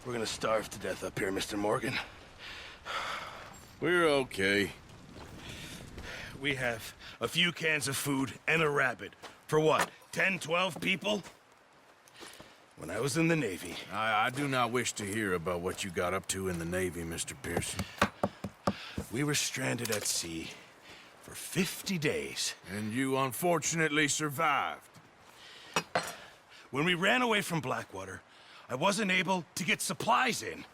We're gonna starve to death up here, Mr. Morgan. We're okay. We have a few cans of food and a rabbit. For what, 10, 12 people? When I was in the Navy... I do not wish to hear about what you got up to in the Navy, Mr. Pearson. We were stranded at sea for 50 days. And you unfortunately survived. When we ran away from Blackwater, I wasn't able to get supplies in.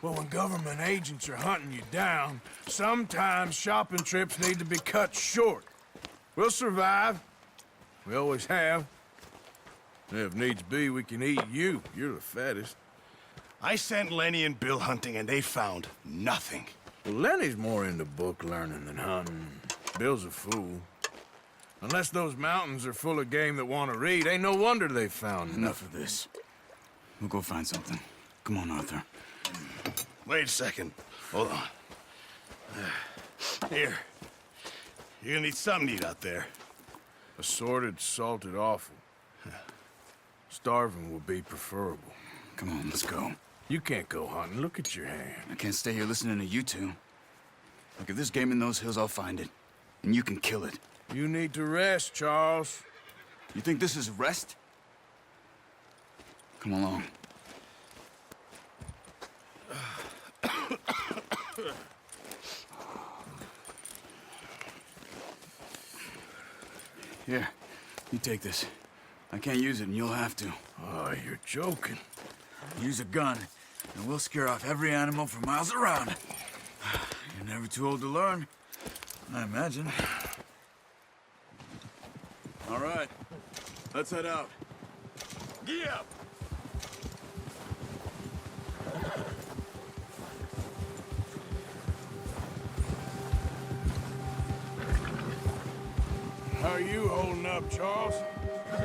Well, when government agents are hunting you down, sometimes shopping trips need to be cut short. We'll survive. We always have. If needs be, we can eat you. You're the fattest. I sent Lenny and Bill hunting, and they found nothing. Well, Lenny's more into book learning than hunting. Bill's a fool. Unless those mountains are full of game that want to read, ain't no wonder they found Enough of this. We'll go find something. Come on, Arthur. Wait a second. Hold on. Here. You're gonna need something to eat out there. Assorted, salted offal. Starving would be preferable. Come on, let's go. You can't go hunting. Look at your hand. I can't stay here listening to you two. Look, if there's game in those hills, I'll find it. And you can kill it. You need to rest, Charles. You think this is rest? Come along. Here, you take this. I can't use it, and you'll have to. Oh, you're joking. Use a gun, and we'll scare off every animal for miles around. You're never too old to learn, I imagine. All right, let's head out. Gee up! How are you holding up, Charles?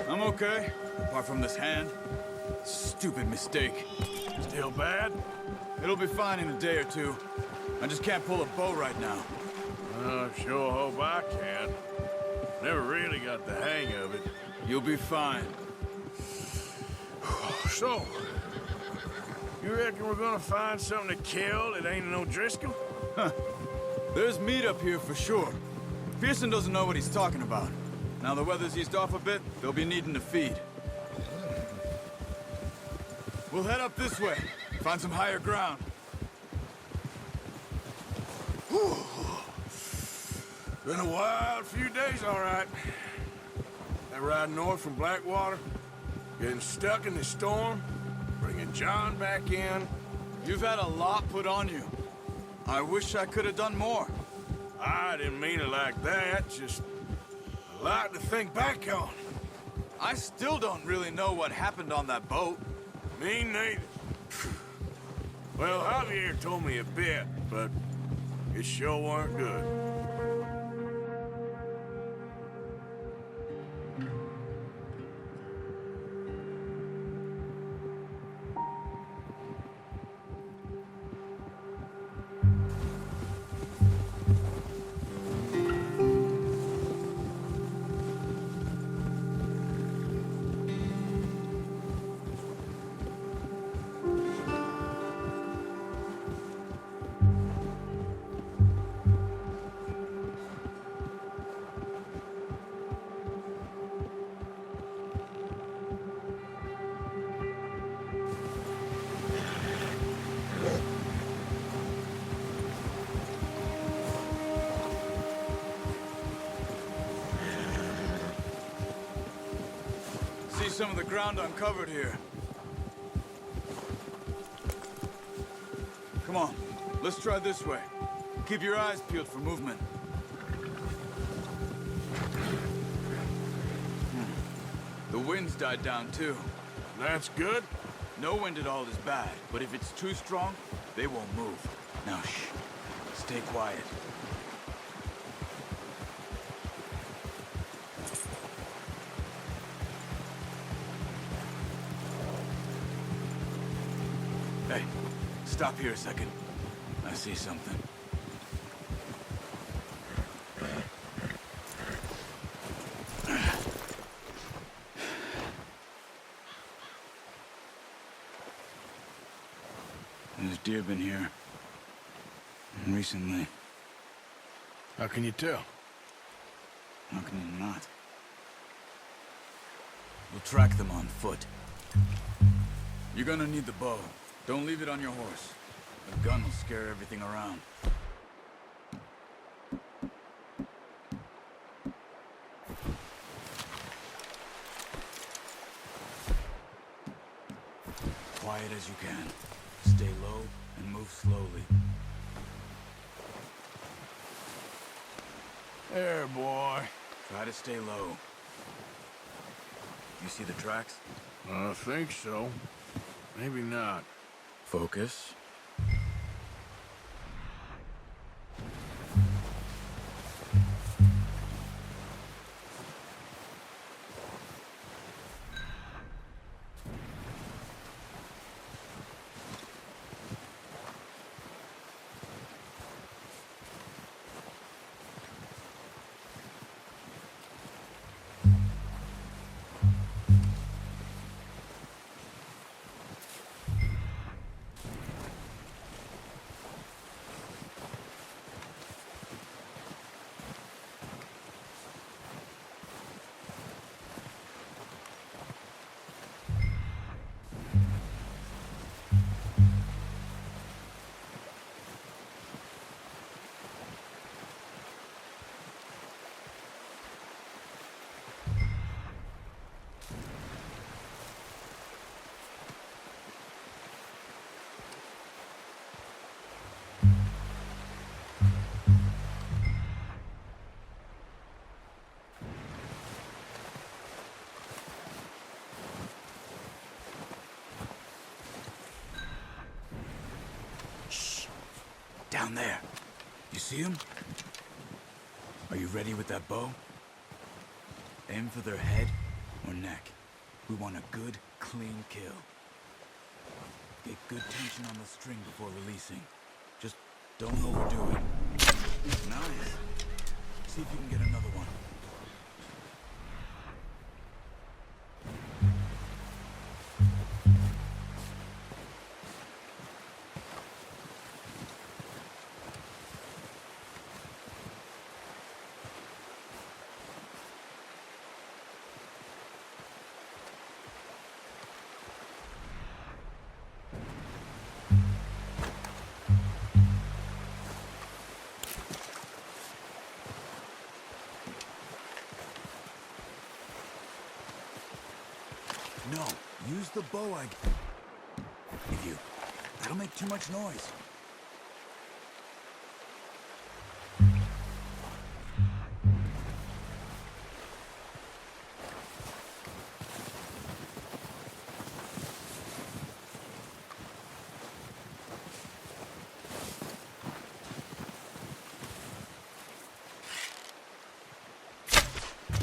I'm okay, apart from this hand. Stupid mistake. Still bad? It'll be fine in a day or two. I just can't pull a bow right now. I sure hope I can. Never really got the hang of it. You'll be fine. So, you reckon we're gonna find something to kill that ain't no Driscoll? There's meat up here for sure. Pearson doesn't know what he's talking about. Now the weather's eased off a bit, they'll be needing to feed. We'll head up this way, find some higher ground. Whew. Been a wild few days, all right. That ride north from Blackwater, getting stuck in the storm, bringing John back in. You've had a lot put on you. I wish I could have done more. I didn't mean it like that, just a lot to think back on. I still don't really know what happened on that boat. Me neither. Well, Javier told me a bit, but it sure weren't good. See some of the ground uncovered here. Come on, let's try this way. Keep your eyes peeled for movement. The wind's died down too. That's good. No wind at all is bad, but if it's too strong, they won't move. Now shh, stay quiet. Hey, stop here a second. I see something. deer been here. And recently. How can you tell? How can you not? We'll track them on foot. You're gonna need the bow. Don't leave it on your horse. A gun will scare everything around. Quiet as you can. Stay low and move slowly. There, boy. Try to stay low. You see the tracks? I think so. Maybe not. Focus. Down there. You see him? Are you ready with that bow? Aim for their head or neck. We want a good, clean kill. Get good tension on the string before releasing. Just don't overdo it. Nice. See if you can get another one. No, use the bow I give you. That'll make too much noise.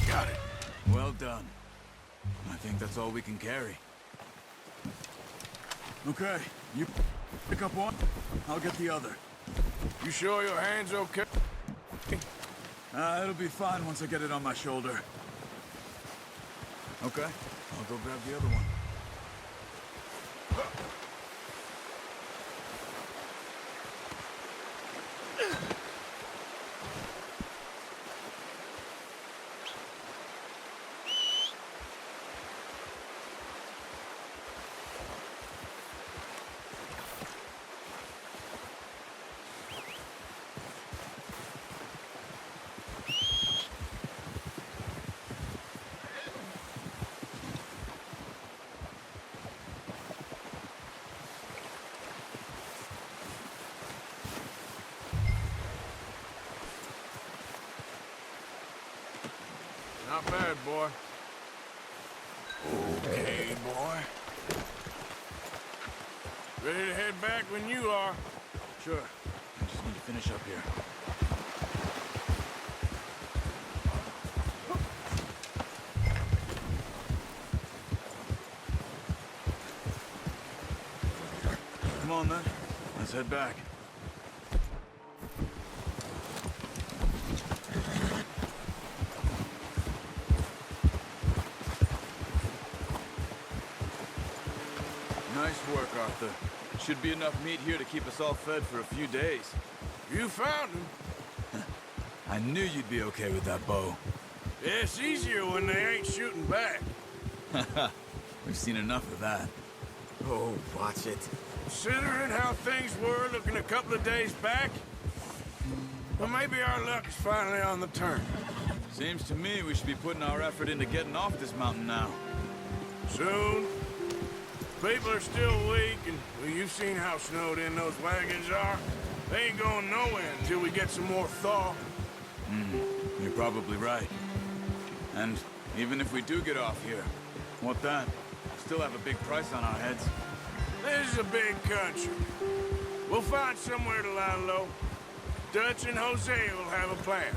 Got it. Well done. I think that's all we can carry. Okay, you pick up one, I'll get the other. You sure your hand's okay? It'll be fine once I get it on my shoulder. Okay, I'll go grab the other one. Not bad, boy. Okay, boy. Ready to head back when you are. Sure, I just need to finish up here. Come on then, let's head back. Nice work, Arthur. Should be enough meat here to keep us all fed for a few days. You found him. I knew you'd be okay with that bow. Yeah, it's easier when they ain't shooting back. We've seen enough of that. Oh, watch it. Considering how things were looking a couple of days back, well, maybe our luck is finally on the turn. Seems to me we should be putting our effort into getting off this mountain now. Soon. People are still weak, and well, you've seen how snowed in those wagons are. They ain't going nowhere until we get some more thaw. You're probably right. And even if we do get off here, what then? Still have a big price on our heads. This is a big country. We'll find somewhere to lie low. Dutch and Hosea will have a plan.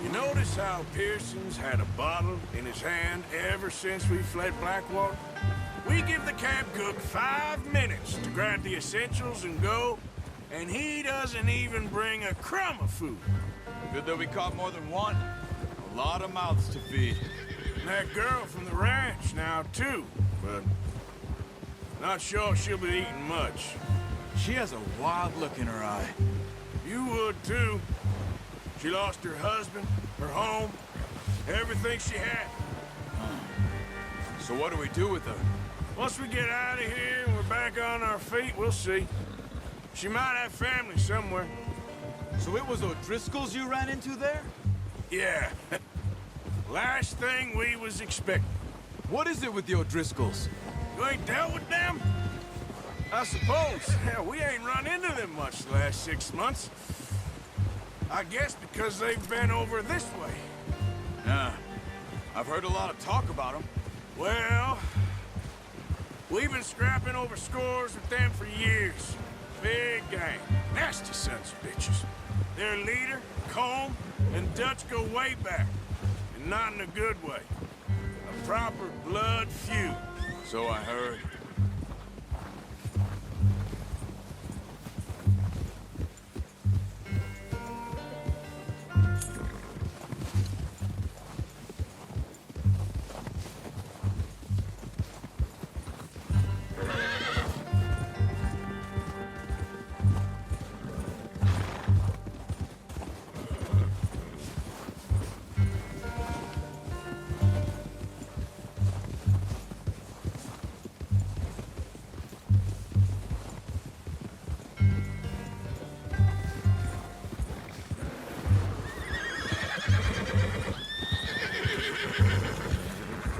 You notice how Pearson's had a bottle in his hand ever since we fled Blackwater? We give the camp cook 5 minutes to grab the essentials and go, and he doesn't even bring a crumb of food. Good that we caught more than one. A lot of mouths to feed. And that girl from the ranch now, too, but not sure she'll be eating much. She has a wild look in her eye. You would, too. She lost her husband, her home, everything she had. So what do we do with her? Once we get out of here and we're back on our feet, we'll see. She might have family somewhere. So it was O'Driscoll's you ran into there? Yeah. Last thing we was expecting. What is it with the O'Driscolls? You ain't dealt with them? I suppose. Hell, we ain't run into them much the last 6 months. I guess because they've been over this way. Yeah. I've heard a lot of talk about them. Well, we've been scrapping over scores with them for years. Big gang. Nasty sons of bitches. Their leader, Colm, and Dutch go way back. And not in a good way. A proper blood feud. So I heard.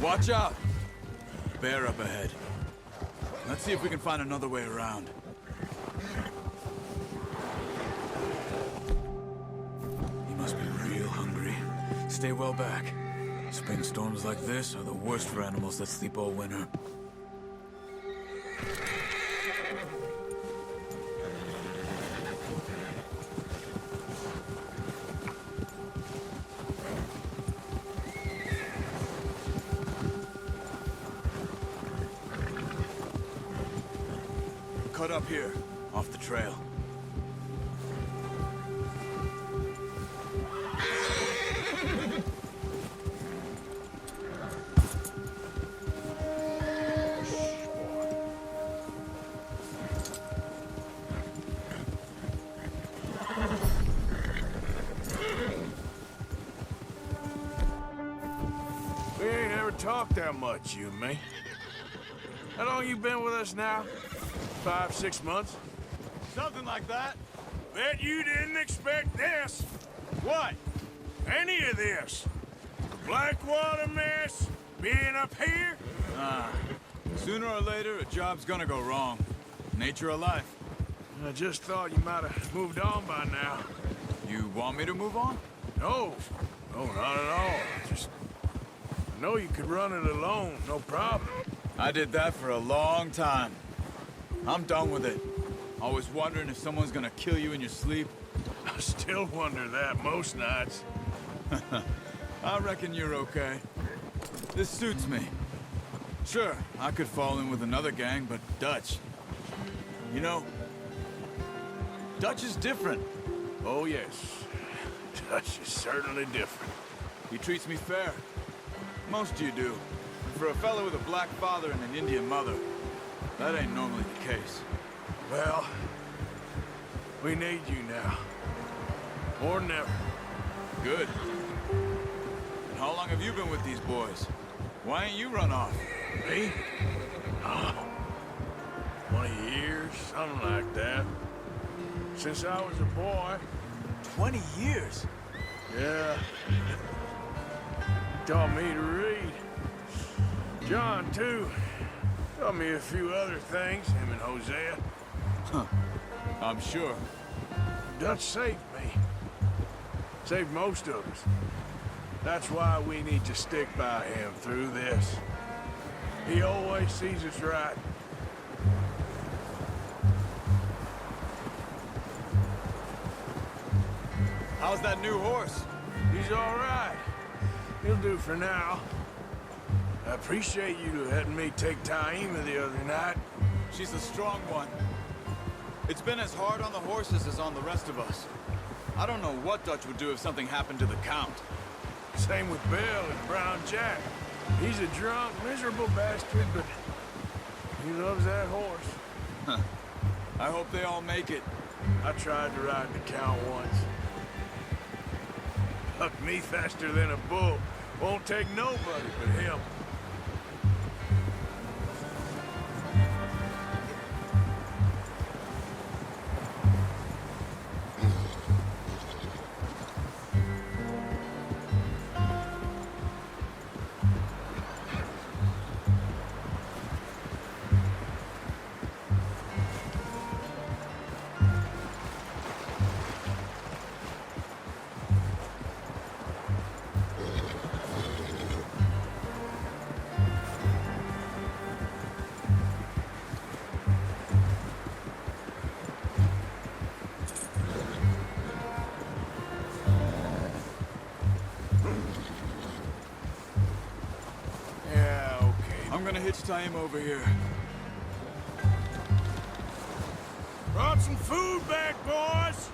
Watch out! Bear up ahead. Let's see if we can find another way around. He must be real hungry. Stay well back. Spring storms like this are the worst for animals that sleep all winter. Cut up here, off the trail. We ain't ever talked that much, you and me. How long you been with us now? 5, 6 months? Something like that. Bet you didn't expect this. What? Any of this. The Blackwater mess, being up here. Sooner or later, a job's gonna go wrong. Nature of life. I just thought you might have moved on by now. You want me to move on? No, not at all. I know you could run it alone, no problem. I did that for a long time. I'm done with it. Always wondering if someone's gonna kill you in your sleep. I still wonder that most nights. I reckon you're okay. This suits me. Sure, I could fall in with another gang, but Dutch... You know, Dutch is different. Oh, yes. Dutch is certainly different. He treats me fair. Most of you do. And for a fellow with a black father and an Indian mother, that ain't normally the case. Well, we need you now. More than ever. Good. And how long have you been with these boys? Why ain't you run off? Me? 20 years, something like that. Since I was a boy. 20 years? Yeah. Taught me to read. John, too. Taught me a few other things, him and Hosea. I'm sure. Dutch saved me. Saved most of us. That's why we need to stick by him through this. He always sees us right. How's that new horse? He's all right. He'll do for now. I appreciate you letting me take Taima the other night. She's a strong one. It's been as hard on the horses as on the rest of us. I don't know what Dutch would do if something happened to the Count. Same with Bill and Brown Jack. He's a drunk, miserable bastard, but he loves that horse. I hope they all make it. I tried to ride the Count once. Hucked me faster than a bull. Won't take nobody but him. I'm gonna hitch Taima over here. Brought some food back, boys!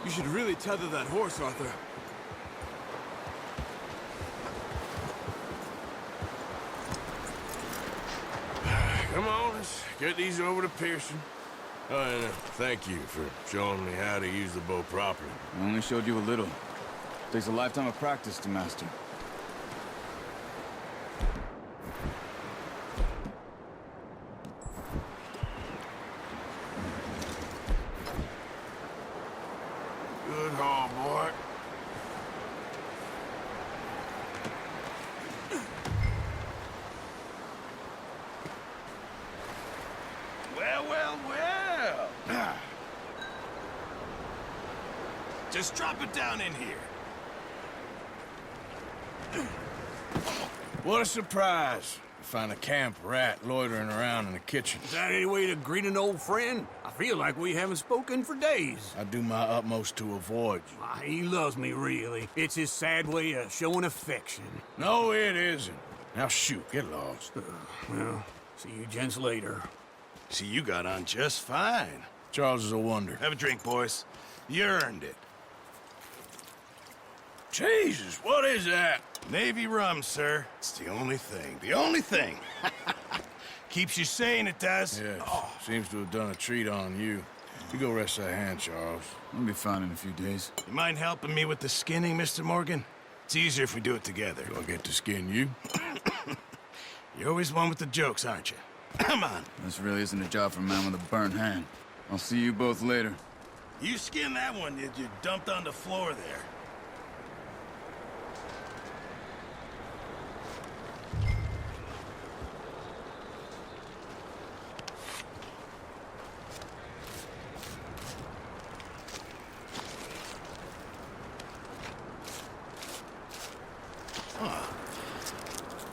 You should really tether that horse, Arthur. Come on, let's get these over to Pearson. Oh, and thank you for showing me how to use the bow properly. I only showed you a little. Takes a lifetime of practice to master. Good haul, boy. Well, well, well. Just drop it down in here. What a surprise. To find a camp rat loitering around in the kitchen. Is that any way to greet an old friend? I feel like we haven't spoken for days. I do my utmost to avoid you. Why, he loves me, really. It's his sad way of showing affection. No, it isn't. Now shoot, get lost. Well, see you gents later. See, you got on just fine. Charles is a wonder. Have a drink, boys. You earned it. Jesus, what is that? Navy rum, sir. It's the only thing. The only thing. Keeps you sane, it does. Yes, seems to have done a treat on you. You go rest that hand, Charles. I'll be fine in a few days. You mind helping me with the skinning, Mr. Morgan? It's easier if we do it together. Do I get to skin you? You're always one with the jokes, aren't you? Come on. This really isn't a job for a man with a burnt hand. I'll see you both later. You skinned that one, did you? Dumped on the floor there.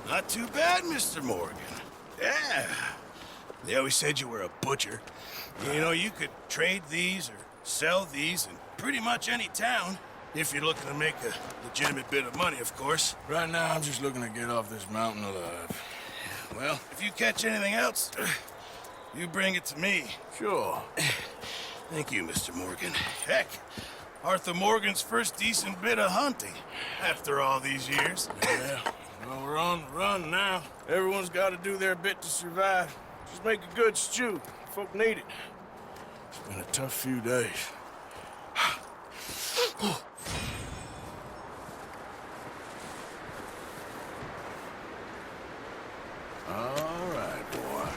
Not too bad, Mr. Morgan. Yeah. They always said you were a butcher. You know, you could trade these or sell these in pretty much any town. If you're looking to make a legitimate bit of money, of course. Right now, I'm just looking to get off this mountain alive. Well, if you catch anything else, you bring it to me. Sure. Thank you, Mr. Morgan. Heck, Arthur Morgan's first decent bit of hunting after all these years. Yeah, well, we're on the run now. Everyone's got to do their bit to survive. Just make a good stew. Folk need it. It's been a tough few days. All right, boy.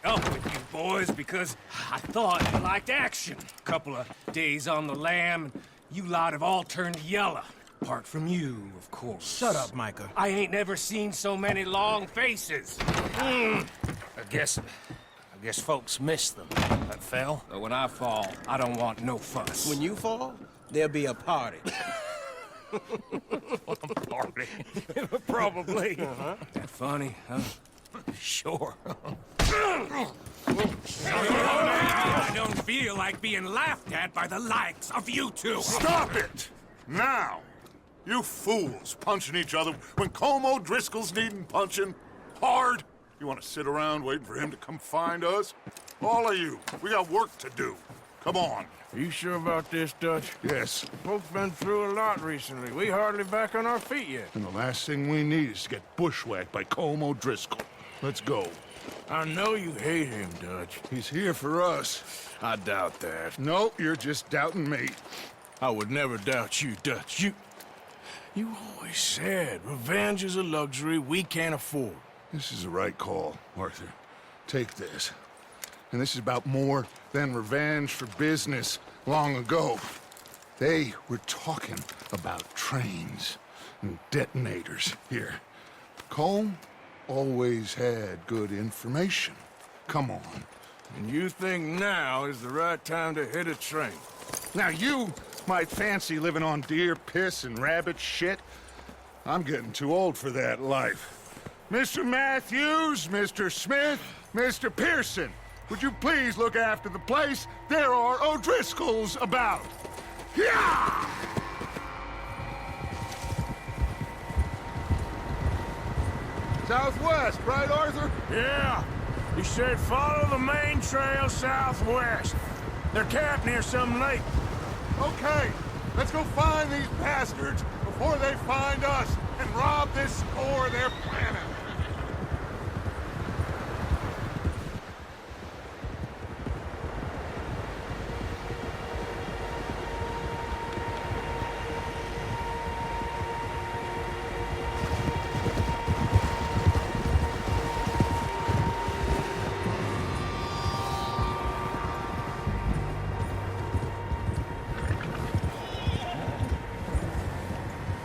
Up with you boys because I thought you liked action. Couple of days on the lam, and you lot have all turned yellow. Apart from you, of course. Shut up, Micah. I ain't never seen so many long faces. I guess folks miss them. That fell. But when I fall, I don't want no fuss. When you fall, there'll be a party. Party. Probably. That funny, huh? Sure. I don't feel like being laughed at by the likes of you two. Stop it! Now! You fools punching each other when Colm O'Driscoll's needing punching. Hard! You want to sit around waiting for him to come find us? All of you, we got work to do. Come on. Are you sure about this, Dutch? Yes. Folks been through a lot recently. We hardly back on our feet yet. And the last thing we need is to get bushwhacked by Colm O'Driscoll. Let's go. I know you hate him, Dutch. He's here for us. I doubt that. No, you're just doubting me. I would never doubt you, Dutch. You always said revenge is a luxury we can't afford. This is the right call, Arthur. Take this. And this is about more than revenge for business long ago. They were talking about trains and detonators here. Colm always had good information. Come on. And you think now is the right time to hit a train? Now you might fancy living on deer piss and rabbit shit. I'm getting too old for that life. Mr. Matthews, Mr. Smith, Mr. Pearson, would you please look after the place? There are O'Driscolls about. Yeah! Southwest, right, Arthur? Yeah. He said follow the main trail southwest. They're camped near some lake. Okay, let's go find these bastards before they find us and rob this store of their planet.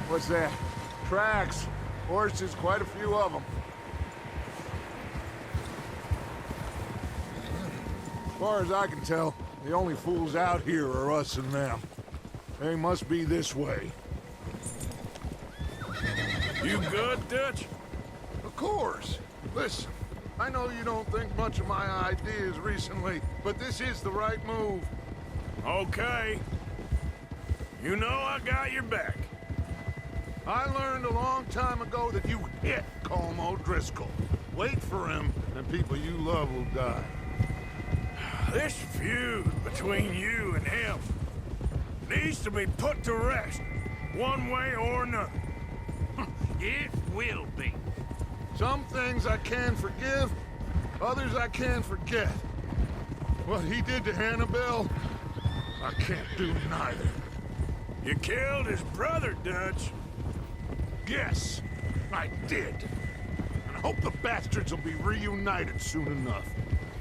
What's that? Tracks. Horses, quite a few of them. As far as I can tell, the only fools out here are us and them. They must be this way. You good, Dutch? Of course. Listen, I know you don't think much of my ideas recently, but this is the right move. Okay. You know I got your back. I learned a long time ago that you hit Colm O'Driscoll. Wait for him, and people you love will die. This feud between you and him needs to be put to rest, one way or another. It will be. Some things I can forgive, others I can forget. What he did to Annabelle, I can't do neither. You killed his brother, Dutch. Yes, I did. And I hope the bastards will be reunited soon enough.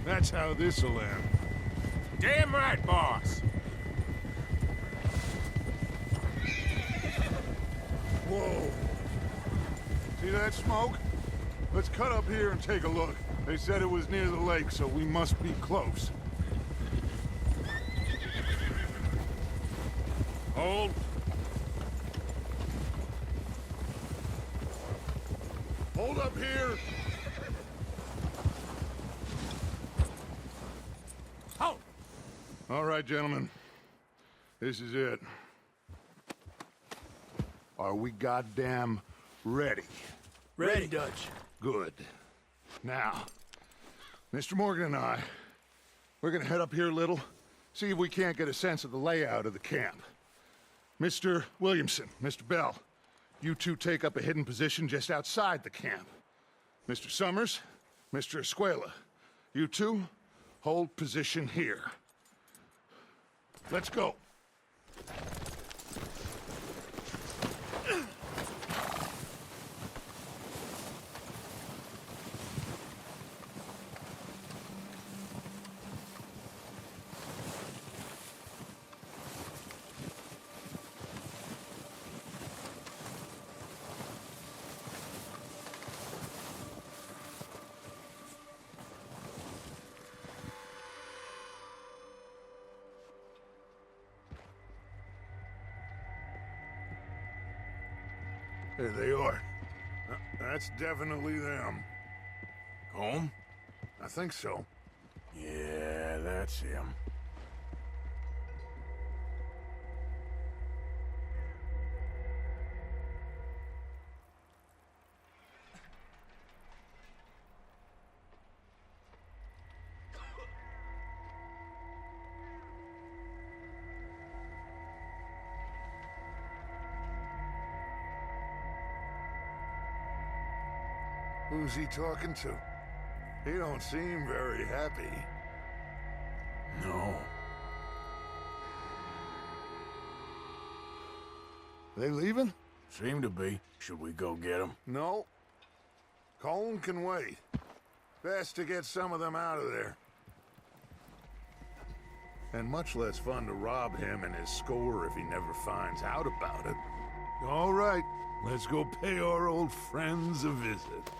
That's how this'll end. Damn right, boss. Whoa. See that smoke? Let's cut up here and take a look. They said it was near the lake, so we must be close. Hold. Hold up here! Halt! All right, gentlemen. This is it. Are we goddamn ready? Ready, Dutch. Good. Now, Mr. Morgan and I, we're gonna head up here a little, see if we can't get a sense of the layout of the camp. Mr. Williamson, Mr. Bell, you two take up a hidden position just outside the camp. Mr. Summers, Mr. Escuela, you two hold position here. Let's go. There they are. That's definitely them. Home? I think so. Yeah, that's him. Who's he talking to? He don't seem very happy. No. They leaving? Seem to be. Should we go get him? No. Colin can wait. Best to get some of them out of there. And much less fun to rob him and his score if he never finds out about it. All right, let's go pay our old friends a visit.